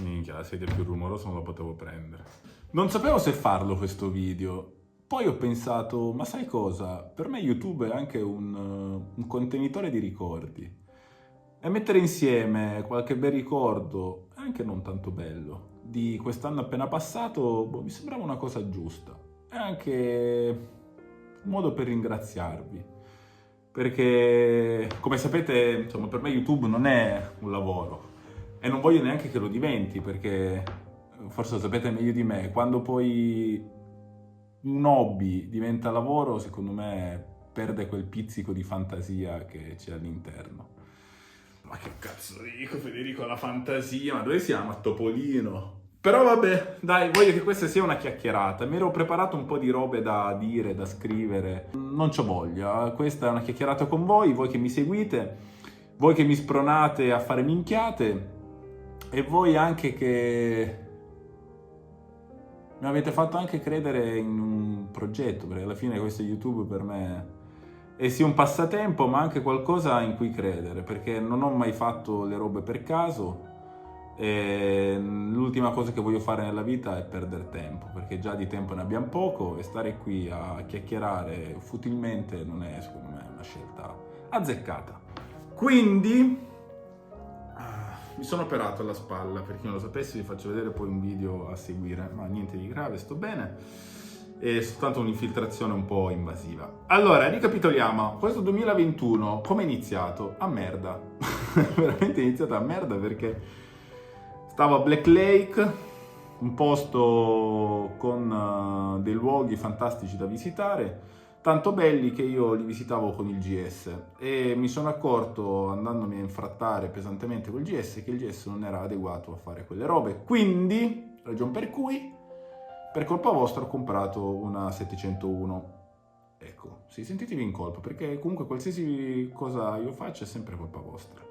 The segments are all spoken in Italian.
Minchia, la sedia più rumorosa non la potevo prendere. Non sapevo se farlo questo video. Poi ho pensato, ma sai cosa? Per me YouTube è anche un contenitore di ricordi. E mettere insieme qualche bel ricordo, anche non tanto bello, di quest'anno appena passato, mi sembrava una cosa giusta. È anche un modo per ringraziarvi. Perché, come sapete, insomma, per me YouTube non è un lavoro. E non voglio neanche che lo diventi, perché forse lo sapete meglio di me, quando poi un hobby diventa lavoro, secondo me perde quel pizzico di fantasia che c'è all'interno. Ma che cazzo dico, Federico, la fantasia? Ma dove siamo? A Topolino? Però vabbè, dai, voglio che questa sia una chiacchierata. Mi ero preparato un po' di robe da dire, da scrivere. Non c'ho voglia. Questa è una chiacchierata con voi che mi seguite, voi che mi spronate a fare minchiate e voi anche che mi avete fatto anche credere in un progetto, perché alla fine questo YouTube per me è sì un passatempo, ma anche qualcosa in cui credere, perché non ho mai fatto le robe per caso. E l'ultima cosa che voglio fare nella vita è perdere tempo, perché già di tempo ne abbiamo poco e stare qui a chiacchierare futilmente non è, secondo me, una scelta azzeccata. Quindi mi sono operato alla spalla, per chi non lo sapesse vi faccio vedere poi un video a seguire, ma niente di grave, sto bene, è soltanto un'infiltrazione un po' invasiva. Allora, ricapitoliamo, questo 2021 come è iniziato? A merda, veramente è iniziato a merda perché stavo a Black Lake, un posto con dei luoghi fantastici da visitare, tanto belli che io li visitavo con il GS e mi sono accorto, andandomi a infrattare pesantemente col GS, che il GS non era adeguato a fare quelle robe. Quindi, ragion per cui, per colpa vostra ho comprato una 701. Ecco, sì, sentitevi in colpa, perché comunque qualsiasi cosa io faccio è sempre colpa vostra.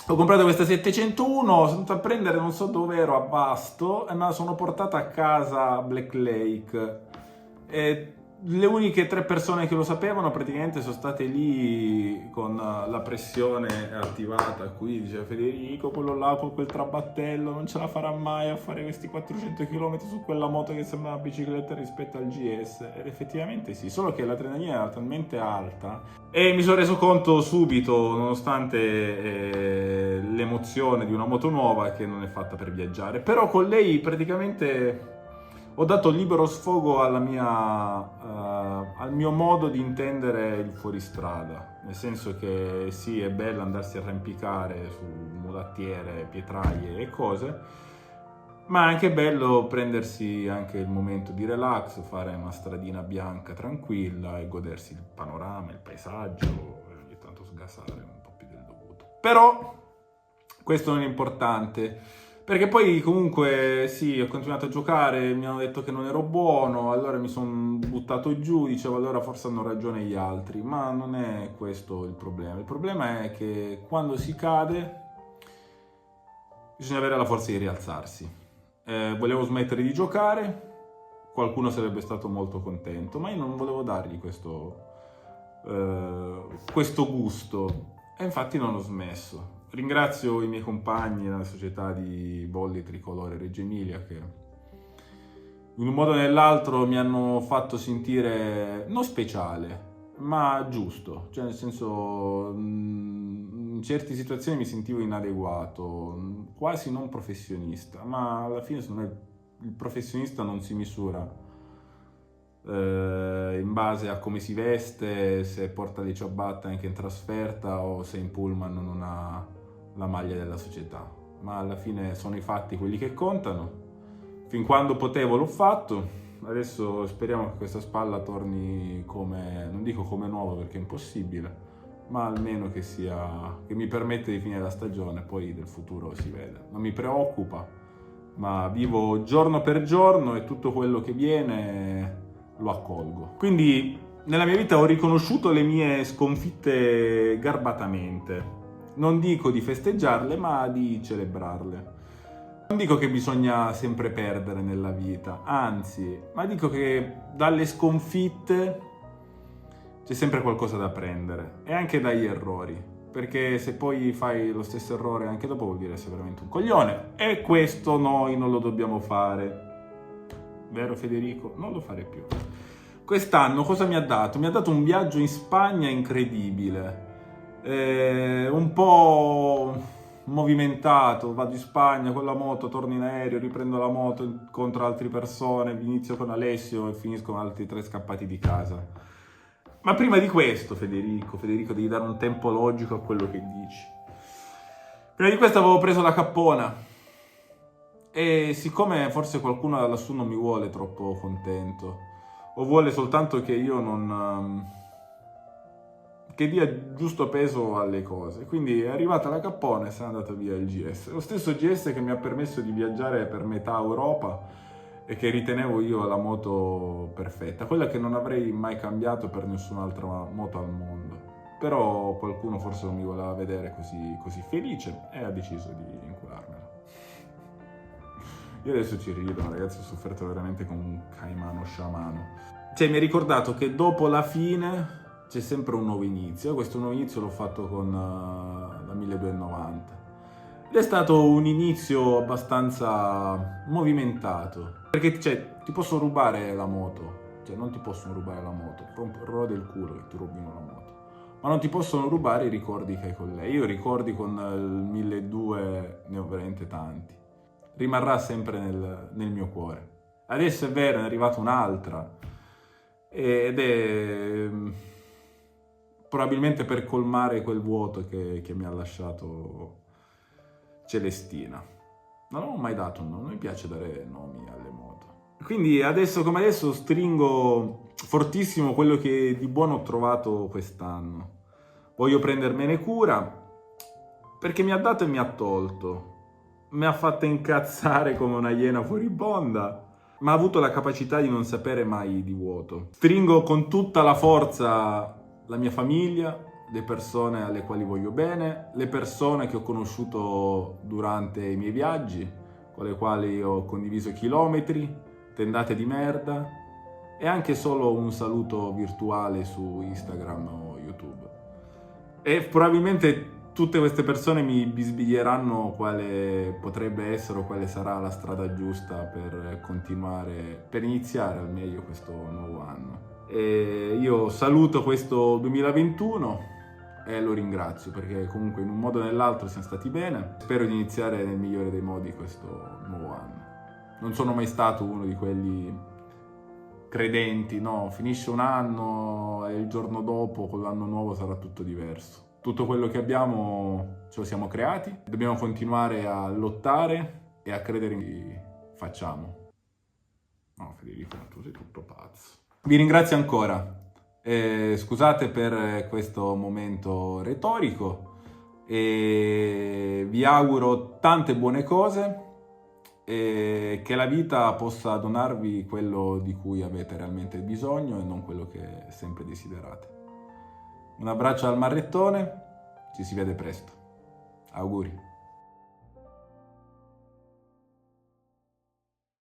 Ho comprato questa 701, sono andato a prendere, non so dove ero, a Vasto, e me la sono portata a casa a Black Lake. E le uniche 3 persone che lo sapevano praticamente sono state lì con la pressione attivata. Qui diceva Federico, quello là con quel trabattello non ce la farà mai a fare questi 400 km su quella moto che sembra una bicicletta rispetto al GS. Ed effettivamente sì, solo che l'adrenalina era talmente alta e mi sono reso conto subito, nonostante l'emozione di una moto nuova, che non è fatta per viaggiare. Però con lei praticamente ho dato libero sfogo al mio modo di intendere il fuoristrada, nel senso che sì, è bello andarsi a arrampicare su mulattiere, pietraie e cose, ma è anche bello prendersi anche il momento di relax, fare una stradina bianca tranquilla e godersi il panorama, il paesaggio e ogni tanto sgasare un po' più del dovuto. Però questo non è importante, perché poi comunque sì, ho continuato a giocare, mi hanno detto che non ero buono, allora mi sono buttato giù, dicevo allora forse hanno ragione gli altri, ma non è questo il problema. Il problema è che quando si cade bisogna avere la forza di rialzarsi. Volevo smettere di giocare, qualcuno sarebbe stato molto contento, ma io non volevo dargli questo gusto e infatti non ho smesso. Ringrazio i miei compagni nella società di volley tricolore Reggio Emilia che in un modo o nell'altro mi hanno fatto sentire non speciale, ma giusto, cioè nel senso in certe situazioni mi sentivo inadeguato, quasi non professionista, ma alla fine secondo me il professionista non si misura in base a come si veste, se porta le ciabatte anche in trasferta o se in pullman non ha la maglia della società, ma alla fine sono i fatti quelli che contano. Fin quando potevo l'ho fatto, adesso speriamo che questa spalla torni come, non dico come nuova perché è impossibile, ma almeno che mi permette di finire la stagione, poi del futuro si vede. Non mi preoccupa, ma vivo giorno per giorno e tutto quello che viene lo accolgo. Quindi nella mia vita ho riconosciuto le mie sconfitte garbatamente. Non dico di festeggiarle, ma di celebrarle. Non dico che bisogna sempre perdere nella vita, anzi, ma dico che dalle sconfitte c'è sempre qualcosa da prendere e anche dagli errori. perché se poi fai lo stesso errore anche dopo vuol dire essere veramente un coglione, e questo noi non lo dobbiamo fare. Vero Federico? Non lo fare più. Quest'anno cosa mi ha dato? Mi ha dato un viaggio in Spagna incredibile, un po' movimentato. Vado in Spagna con la moto, torno in aereo, riprendo la moto, incontro altre persone, inizio con Alessio e finisco con altri 3 scappati di casa. Ma prima di questo, Federico, devi dare un tempo logico a quello che dici. Prima di questo avevo preso la cappona e siccome forse qualcuno da lassù non mi vuole troppo contento, o vuole soltanto che io non... che dia giusto peso alle cose, quindi è arrivata la cappona e se n'è andato via il GS. Lo stesso GS che mi ha permesso di viaggiare per metà Europa e che ritenevo io la moto perfetta, quella che non avrei mai cambiato per nessun'altra moto al mondo. Però qualcuno forse non mi voleva vedere così felice e ha deciso di incularmela. Io adesso ci rido, ragazzi, ho sofferto veramente come un caimano sciamano. Cioè, mi ha ricordato che dopo la fine c'è sempre un nuovo inizio. Questo nuovo inizio l'ho fatto con la 1290. Ed è stato un inizio abbastanza movimentato. Perché, cioè, ti possono rubare la moto. Cioè, non ti possono rubare la moto. Proprio del culo che ti rubino la moto. Ma non ti possono rubare i ricordi che hai con lei. Io ricordi con il 1200 ne ho veramente tanti. Rimarrà sempre nel mio cuore. Adesso è vero, è arrivata un'altra ed è probabilmente per colmare quel vuoto che mi ha lasciato Celestina. Non ho mai dato un nome, non mi piace dare nomi alle moto. Quindi adesso come adesso stringo fortissimo quello che di buono ho trovato quest'anno. Voglio prendermene cura perché mi ha dato e mi ha tolto. Mi ha fatto incazzare come una iena furibonda, ma ha avuto la capacità di non sapere mai di vuoto. Stringo con tutta la forza la mia famiglia, le persone alle quali voglio bene, le persone che ho conosciuto durante i miei viaggi, con le quali ho condiviso chilometri, tendate di merda, e anche solo un saluto virtuale su Instagram o YouTube. E probabilmente tutte queste persone mi bisbiglieranno quale potrebbe essere o quale sarà la strada giusta per continuare, per iniziare al meglio questo nuovo anno. E io saluto questo 2021 e lo ringrazio perché comunque in un modo o nell'altro siamo stati bene. Spero di iniziare nel migliore dei modi questo nuovo anno. Non sono mai stato uno di quelli credenti, no, finisce un anno e il giorno dopo con l'anno nuovo sarà tutto diverso. Tutto quello che abbiamo ce lo siamo creati, dobbiamo continuare a lottare e a credere in facciamo. No, Federico, tu sei tutto pazzo. Vi ringrazio ancora. Scusate per questo momento retorico e vi auguro tante buone cose e che la vita possa donarvi quello di cui avete realmente bisogno e non quello che sempre desiderate. Un abbraccio al marrettone, ci si vede presto. Auguri.